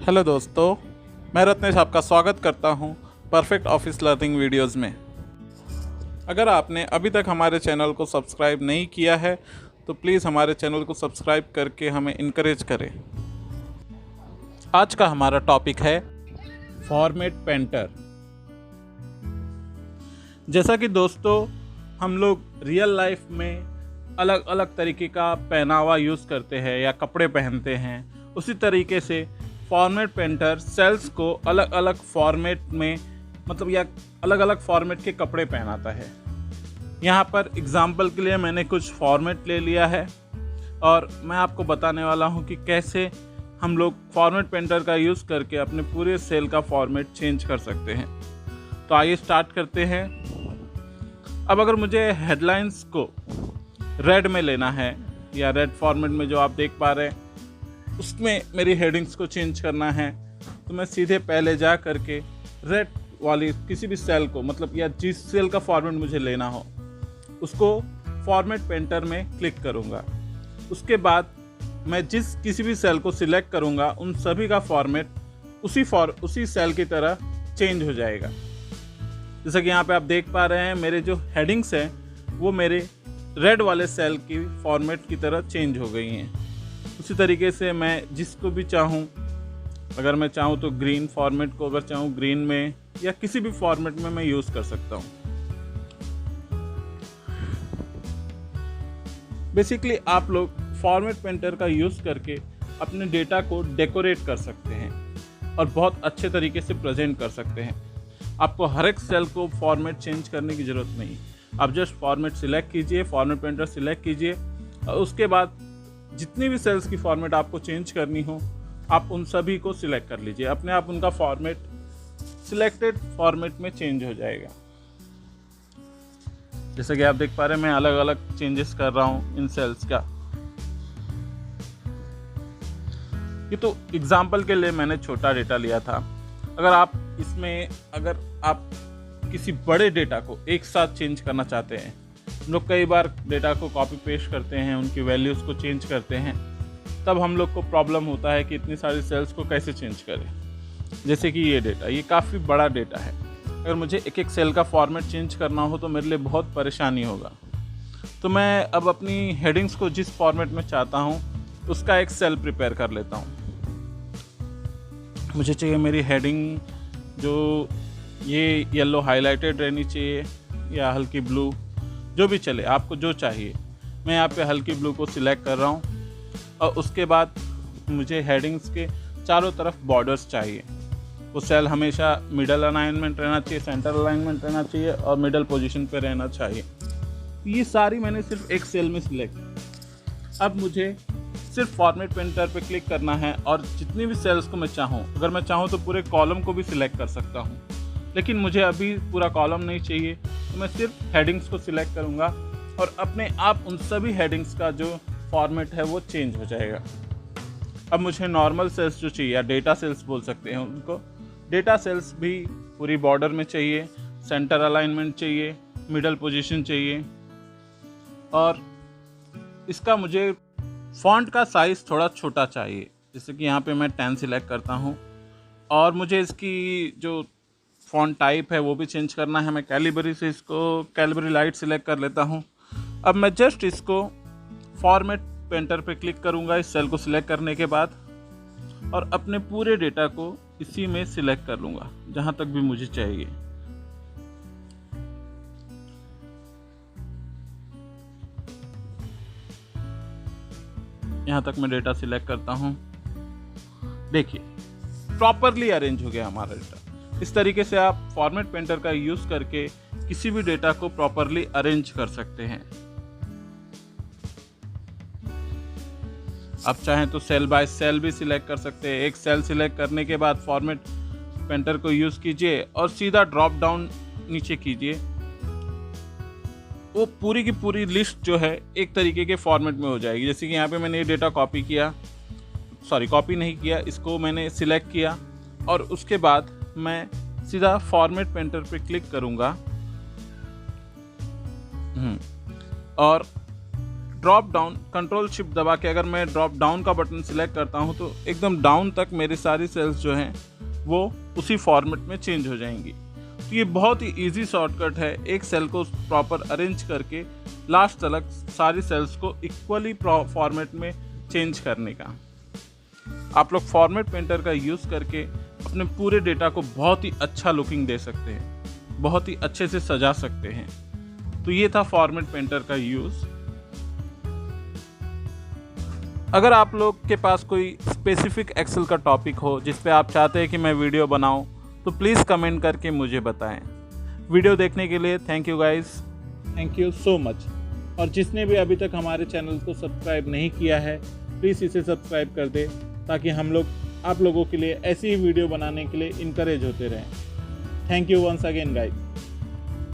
Hello दोस्तों, मैं रत्नेश आपका स्वागत करता हूं परफेक्ट ऑफिस लर्निंग वीडियोस में। अगर आपने अभी तक हमारे चैनल को सब्सक्राइब नहीं किया है तो प्लीज़ हमारे चैनल को सब्सक्राइब करके हमें इनकरेज करें। आज का हमारा टॉपिक है फॉर्मेट पेंटर। जैसा कि दोस्तों हम लोग रियल लाइफ में अलग अलग तरीके का पहनावा यूज़ करते हैं या कपड़े पहनते हैं, उसी तरीके से फॉर्मेट पेंटर सेल्स को अलग अलग फॉर्मेट में या अलग अलग फॉर्मेट के कपड़े पहनाता है। यहाँ पर एग्जाम्पल के लिए मैंने कुछ फॉर्मेट ले लिया है और मैं आपको बताने वाला हूँ कि कैसे हम लोग फॉर्मेट पेंटर का यूज़ करके अपने पूरे सेल का फॉर्मेट चेंज कर सकते हैं। तो आइए स्टार्ट करते हैं। अब अगर मुझे हेडलाइंस को रेड में लेना है या रेड फॉर्मेट में जो आप देख पा रहे हैं उसमें मेरी हेडिंग्स को चेंज करना है, तो मैं सीधे पहले जा करके रेड वाली किसी भी सेल को या जिस सेल का फॉर्मेट मुझे लेना हो उसको फॉर्मेट पेंटर में क्लिक करूँगा। उसके बाद मैं किसी भी सेल को सिलेक्ट करूँगा उन सभी का फॉर्मेट उसी सेल की तरह चेंज हो जाएगा। जैसा कि यहाँ पे आप देख पा रहे हैं मेरे जो हेडिंग्स हैं वो मेरे रेड वाले सेल की फॉर्मेट की तरह चेंज हो गई हैं। उसी तरीके से मैं जिसको भी चाहूँ, अगर मैं चाहूँ तो ग्रीन फॉर्मेट को अगर चाहूँ ग्रीन में या किसी भी फॉर्मेट में मैं यूज़ कर सकता हूँ। बेसिकली आप लोग फॉर्मेट पेंटर का यूज़ करके अपने डेटा को डेकोरेट कर सकते हैं और बहुत अच्छे तरीके से प्रेजेंट कर सकते हैं। आपको हर एक सेल को फॉर्मेट चेंज करने की ज़रूरत नहीं। आप जस्ट फॉर्मेट सिलेक्ट कीजिए, फॉर्मेट पेंटर सिलेक्ट कीजिए और उसके बाद जितनी भी सेल्स की फॉर्मेट आपको चेंज करनी हो आप उन सभी को सिलेक्ट कर लीजिए। अपने आप उनका फॉर्मेट सिलेक्टेड फॉर्मेट में चेंज हो जाएगा। जैसे कि आप देख पा रहे हैं मैं अलग अलग चेंजेस कर रहा हूँ इन सेल्स का। ये तो एग्जाम्पल के लिए मैंने छोटा डेटा लिया था। अगर आप किसी बड़े डेटा को एक साथ चेंज करना चाहते हैं, हम लोग कई बार डेटा को कॉपी पेस्ट करते हैं, उनकी वैल्यूज़ को चेंज करते हैं, तब हम लोग को प्रॉब्लम होता है कि इतनी सारी सेल्स को कैसे चेंज करें। जैसे कि ये काफ़ी बड़ा डेटा है। अगर मुझे एक एक सेल का फॉर्मेट चेंज करना हो तो मेरे लिए बहुत परेशानी होगा। तो मैं अब अपनी हेडिंग्स को जिस फॉर्मेट में चाहता हूँ उसका एक सेल प्रिपेयर कर लेता हूँ। मुझे चाहिए मेरी हेडिंग जो ये येलो हाईलाइटेड रहनी चाहिए या हल्की ब्लू, जो भी चले, आपको जो चाहिए। मैं यहाँ पे हल्की ब्लू को सिलेक्ट कर रहा हूँ और उसके बाद मुझे हेडिंग्स के चारों तरफ बॉर्डर्स चाहिए। वो सेल हमेशा मिडल अलाइनमेंट रहना चाहिए, सेंटर अलाइनमेंट रहना चाहिए और मिडल पोजीशन पे रहना चाहिए। ये सारी मैंने सिर्फ एक सेल में सिलेक्ट। अब मुझे सिर्फ फॉर्मेट पेंटर पे क्लिक करना है और जितनी भी सेल्स को मैं चाहूँ, अगर मैं चाहूँ तो पूरे कॉलम को भी सिलेक्ट कर सकता हूँ, लेकिन मुझे अभी पूरा कॉलम नहीं चाहिए तो मैं सिर्फ हेडिंग्स को सिलेक्ट करूँगा और अपने आप उन सभी हेडिंग्स का जो फॉर्मेट है वो चेंज हो जाएगा। अब मुझे नॉर्मल सेल्स जो चाहिए या डेटा सेल्स बोल सकते हैं उनको, डेटा सेल्स भी पूरी बॉर्डर में चाहिए, सेंटर अलाइनमेंट चाहिए, मिडल पोजीशन चाहिए और इसका मुझे फॉन्ट का साइज़ थोड़ा छोटा चाहिए। जैसे कि यहाँ पे मैं 10 सिलेक्ट करता हूँ और मुझे इसकी जो फॉन्ट टाइप है वो भी चेंज करना है। मैं कैलिबरी लाइट सिलेक्ट कर लेता हूँ। अब मैं जस्ट इसको फॉर्मेट पेंटर पे क्लिक करूँगा इस सेल को सिलेक्ट करने के बाद और अपने पूरे डेटा को इसी में सिलेक्ट कर लूँगा जहाँ तक भी मुझे चाहिए। यहाँ तक मैं डेटा सिलेक्ट करता हूँ। देखिए प्रॉपरली अरेंज हो गया हमारा डेटा। इस तरीके से आप फॉर्मेट पेंटर का यूज़ करके किसी भी डेटा को प्रॉपरली अरेंज कर सकते हैं। आप चाहें तो सेल बाय सेल भी सिलेक्ट कर सकते हैं। एक सेल सिलेक्ट करने के बाद फॉर्मेट पेंटर को यूज़ कीजिए और सीधा ड्रॉप डाउन नीचे कीजिए। वो पूरी की पूरी लिस्ट जो है एक तरीके के फॉर्मेट में हो जाएगी। जैसे कि यहाँ पे मैंने ये डेटा कॉपी नहीं किया, इसको मैंने सिलेक्ट किया और उसके बाद मैं सीधा फॉर्मेट पेंटर पे क्लिक करूँगा और ड्रॉप डाउन कंट्रोल शिफ्ट दबा के अगर मैं ड्रॉप डाउन का बटन सिलेक्ट करता हूँ तो एकदम डाउन तक मेरी सारी सेल्स जो हैं वो उसी फॉर्मेट में चेंज हो जाएंगी। तो ये बहुत ही इजी शॉर्टकट है एक सेल को प्रॉपर अरेंज करके लास्ट तक सारी सेल्स को इक्वली फॉर्मेट में चेंज करने का। आप लोग फॉर्मेट पेंटर का यूज़ करके अपने पूरे डेटा को बहुत ही अच्छा लुकिंग दे सकते हैं, बहुत ही अच्छे से सजा सकते हैं। तो ये था फॉर्मेट पेंटर का यूज़। अगर आप लोग के पास कोई स्पेसिफिक एक्सेल का टॉपिक हो जिस पे आप चाहते हैं कि मैं वीडियो बनाऊं तो प्लीज़ कमेंट करके मुझे बताएं। वीडियो देखने के लिए thank you guys, thank you so much. और जिसने भी अभी तक हमारे चैनल को सब्सक्राइब नहीं किया है प्लीज़ इसे सब्सक्राइब कर दे ताकि हम लोग आप लोगों के लिए ऐसी ही वीडियो बनाने के लिए इनकरेज होते रहें। Thank you once again guys.